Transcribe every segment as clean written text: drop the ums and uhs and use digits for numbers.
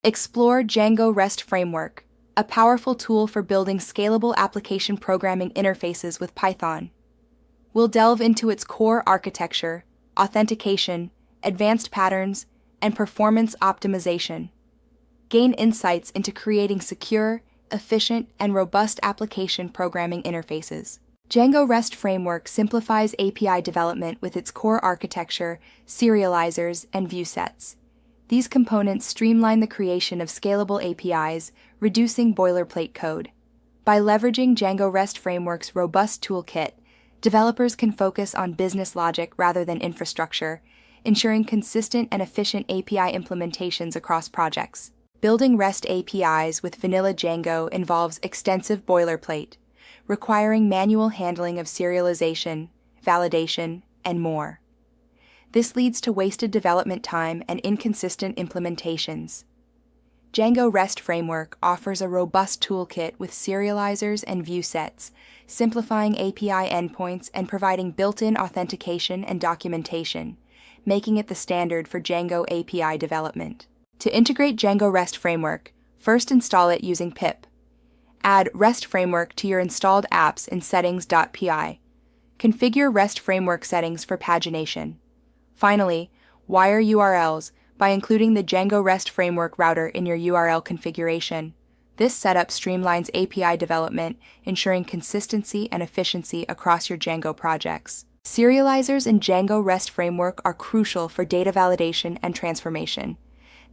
Explore Django REST Framework, a powerful tool for building scalable application programming interfaces with Python. We'll delve into its core architecture, authentication, advanced patterns, and performance optimization. Gain insights into creating secure, efficient, and robust application programming interfaces. Django REST Framework simplifies API development with its core architecture, serializers, and view sets. These components streamline the creation of scalable APIs, reducing boilerplate code. By leveraging Django REST Framework's robust toolkit, developers can focus on business logic rather than infrastructure, ensuring consistent and efficient API implementations across projects. Building REST APIs with vanilla Django involves extensive boilerplate, requiring manual handling of serialization, validation, and more. This leads to wasted development time and inconsistent implementations. Django REST Framework offers a robust toolkit with serializers and view sets, simplifying API endpoints and providing built-in authentication and documentation, making it the standard for Django API development. To integrate Django REST Framework, first install it using pip. Add REST Framework to your installed apps in settings.py. Configure REST Framework settings for pagination. Finally, wire URLs by including the Django REST Framework router in your URL configuration. This setup streamlines API development, ensuring consistency and efficiency across your Django projects. Serializers in Django REST Framework are crucial for data validation and transformation.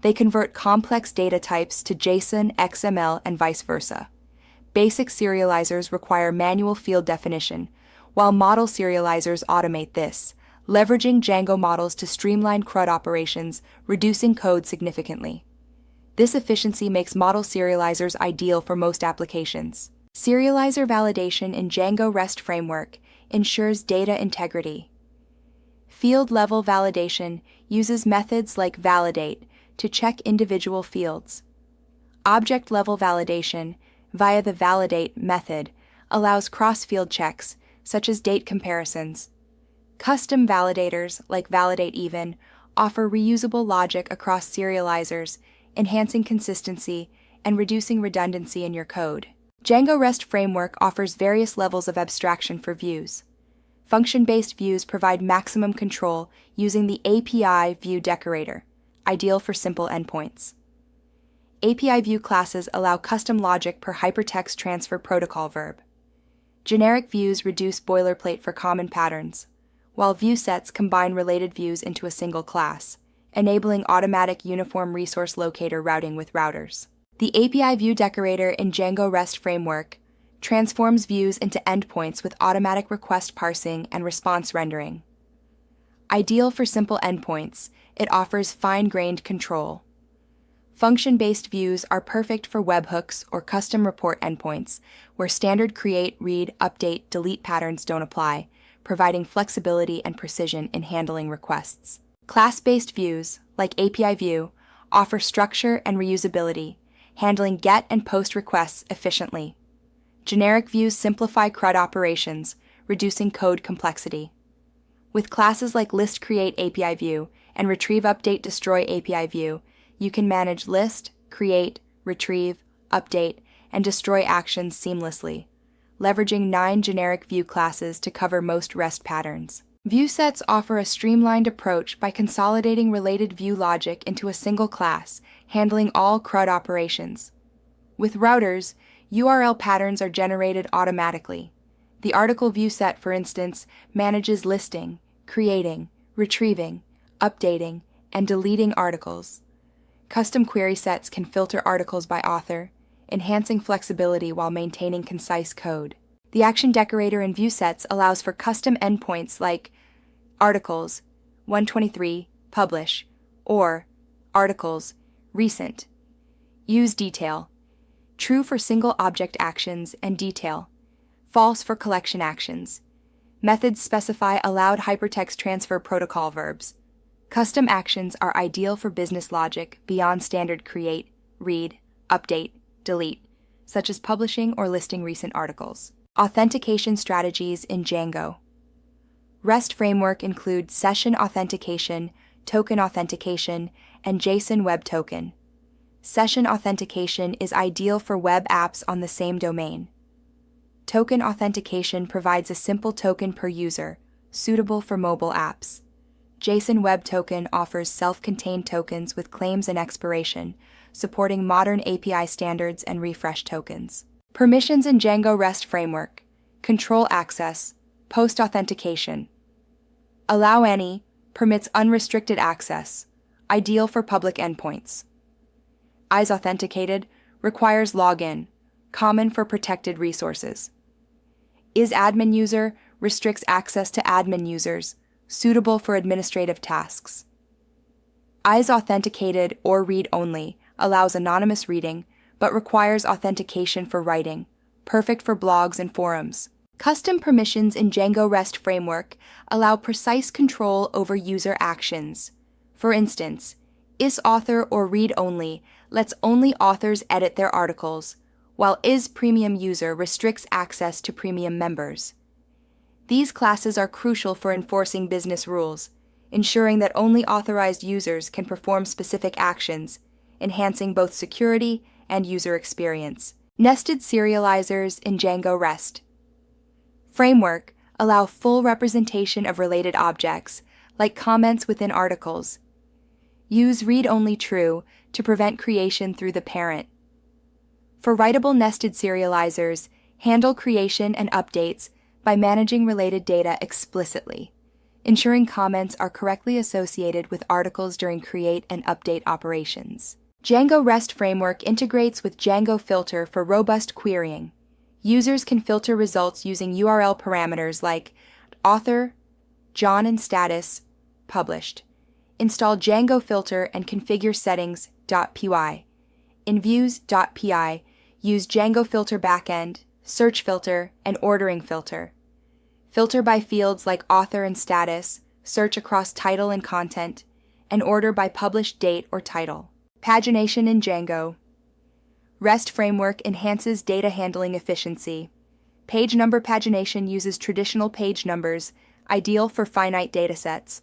They convert complex data types to JSON, XML, and vice versa. Basic serializers require manual field definition, while model serializers automate this, leveraging Django models to streamline CRUD operations, reducing code significantly. This efficiency makes model serializers ideal for most applications. Serializer validation in Django REST Framework ensures data integrity. Field-level validation uses methods like validate to check individual fields. Object-level validation, via the validate method, allows cross-field checks, such as date comparisons. Custom validators, like validate-even, offer reusable logic across serializers, enhancing consistency and reducing redundancy in your code. Django REST Framework offers various levels of abstraction for views. Function-based views provide maximum control using the API view decorator, ideal for simple endpoints. API view classes allow custom logic per hypertext transfer protocol verb. Generic views reduce boilerplate for common patterns, while view sets combine related views into a single class, enabling automatic uniform resource locator routing with routers. The API view decorator in Django REST Framework transforms views into endpoints with automatic request parsing and response rendering. Ideal for simple endpoints, it offers fine-grained control. Function-based views are perfect for webhooks or custom report endpoints, where standard create, read, update, delete patterns don't apply, providing flexibility and precision in handling requests. Class-based views, like API View, offer structure and reusability, handling GET and POST requests efficiently. Generic views simplify CRUD operations, reducing code complexity. With classes like List Create API View and Retrieve Update Destroy API View, you can manage list, create, retrieve, update, and destroy actions seamlessly, leveraging 9 generic view classes to cover most REST patterns. View sets offer a streamlined approach by consolidating related view logic into a single class, handling all CRUD operations. With routers, URL patterns are generated automatically. The article view set, for instance, manages listing, creating, retrieving, updating, and deleting articles. Custom query sets can filter articles by author, enhancing flexibility while maintaining concise code. The action decorator in view sets allows for custom endpoints like articles, 123, publish, or articles, recent. Use detail, true for single object actions and detail, false for collection actions. Methods specify allowed hypertext transfer protocol verbs. Custom actions are ideal for business logic beyond standard create, read, update, delete, such as publishing or listing recent articles. Authentication strategies in Django. REST framework includes session authentication, token authentication, and JSON Web Token. Session authentication is ideal for web apps on the same domain. Token authentication provides a simple token per user, suitable for mobile apps. JSON Web Token offers self-contained tokens with claims and expiration, supporting modern API standards and refresh tokens. Permissions in Django REST Framework. Control access, post-authentication. Allow any, permits unrestricted access, ideal for public endpoints. Is authenticated, requires login, common for protected resources. Is admin user, restricts access to admin users, suitable for administrative tasks. Is authenticated or read-only, allows anonymous reading, but requires authentication for writing, perfect for blogs and forums. Custom permissions in Django REST Framework allow precise control over user actions. For instance, is author or read-only lets only authors edit their articles, while is premium user restricts access to premium members. These classes are crucial for enforcing business rules, ensuring that only authorized users can perform specific actions, enhancing both security and user experience. Nested serializers in Django REST Framework allow full representation of related objects, like comments within articles. Use read-only true to prevent creation through the parent. For writable nested serializers, handle creation and updates by managing related data explicitly, ensuring comments are correctly associated with articles during create and update operations. Django REST Framework integrates with Django Filter for robust querying. Users can filter results using URL parameters like author, John and status, published. Install Django Filter and configure settings.py. In views.py, use Django Filter backend, search filter, and ordering filter. Filter by fields like author and status, search across title and content, and order by published date or title. Pagination in Django. REST Framework enhances data handling efficiency. Page number pagination uses traditional page numbers, ideal for finite datasets.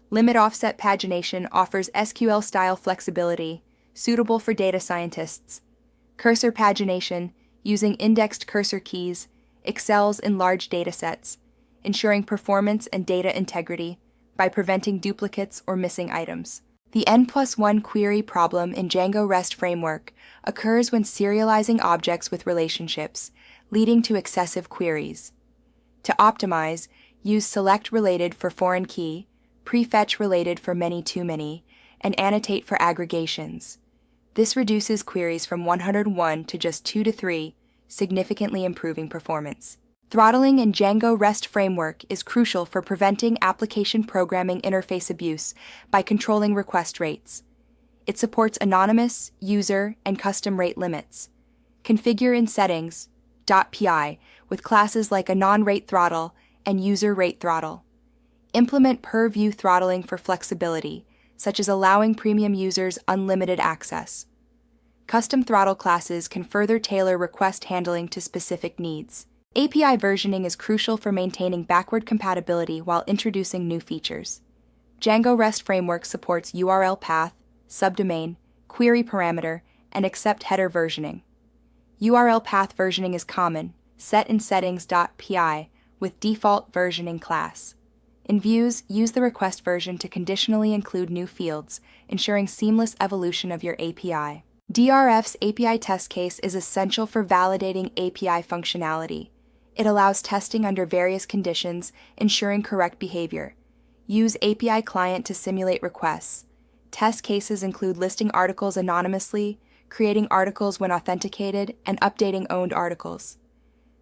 Limit offset pagination offers SQL-style flexibility, suitable for data scientists. Cursor pagination, using indexed cursor keys, excels in large datasets, ensuring performance and data integrity by preventing duplicates or missing items. The N+1 query problem in Django REST Framework occurs when serializing objects with relationships, leading to excessive queries. To optimize, use select related for foreign key, prefetch related for many-to-many, and annotate for aggregations. This reduces queries from 101 to just 2 to 3, significantly improving performance. Throttling in Django REST Framework is crucial for preventing application programming interface abuse by controlling request rates. It supports anonymous, user, and custom rate limits. Configure in settings.py with classes like anon rate throttle and user rate throttle. Implement per-view throttling for flexibility, such as allowing premium users unlimited access. Custom throttle classes can further tailor request handling to specific needs. API versioning is crucial for maintaining backward compatibility while introducing new features. Django REST Framework supports URL path, subdomain, query parameter, and accept header versioning. URL path versioning is common, set in settings.py with default versioning class. In views, use the request version to conditionally include new fields, ensuring seamless evolution of your API. DRF's API test case is essential for validating API functionality. It allows testing under various conditions, ensuring correct behavior. Use API client to simulate requests. Test cases include listing articles anonymously, creating articles when authenticated, and updating owned articles.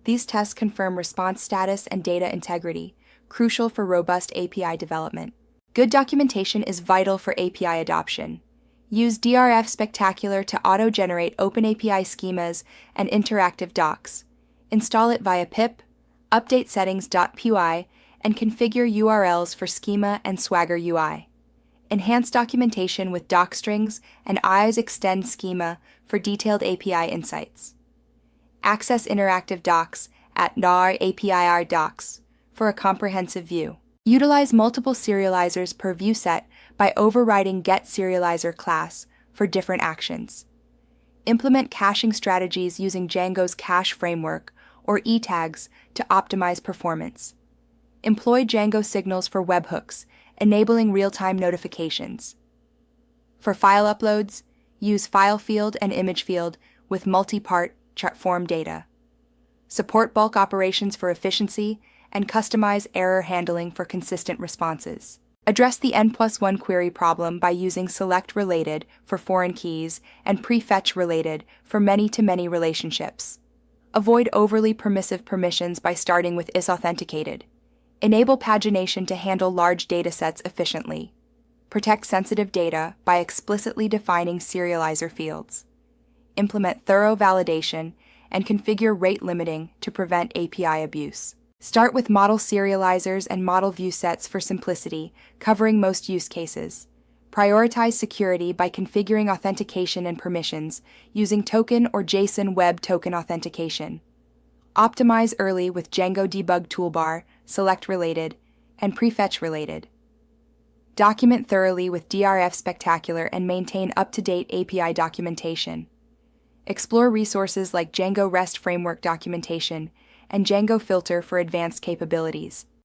These tests confirm response status and data integrity, crucial for robust API development. Good documentation is vital for API adoption. Use DRF Spectacular to auto-generate OpenAPI schemas and interactive docs. Install it via pip, update settings.py, and configure URLs for schema and Swagger UI. Enhance documentation with docstrings and IS extend schema for detailed API insights. Access interactive docs at nar APIR docs for a comprehensive view. Utilize multiple serializers per view set by overriding getSerializer class for different actions. Implement caching strategies using Django's cache framework, or e-tags, to optimize performance. Employ Django signals for webhooks, enabling real-time notifications. For file uploads, use file field and image field with multi-part form data. Support bulk operations for efficiency, and customize error handling for consistent responses. Address the N+1 query problem by using select related for foreign keys and prefetch related for many-to-many relationships. Avoid overly permissive permissions by starting with isauthenticated. Enable pagination to handle large datasets efficiently. Protect sensitive data by explicitly defining serializer fields. Implement thorough validation and configure rate limiting to prevent API abuse. Start with model serializers and model view sets for simplicity, covering most use cases. Prioritize security by configuring authentication and permissions using token or JSON Web Token authentication. Optimize early with Django Debug Toolbar, Select Related, and Prefetch Related. Document thoroughly with DRF Spectacular and maintain up-to-date API documentation. Explore resources like Django REST Framework documentation and Django Filter for advanced capabilities.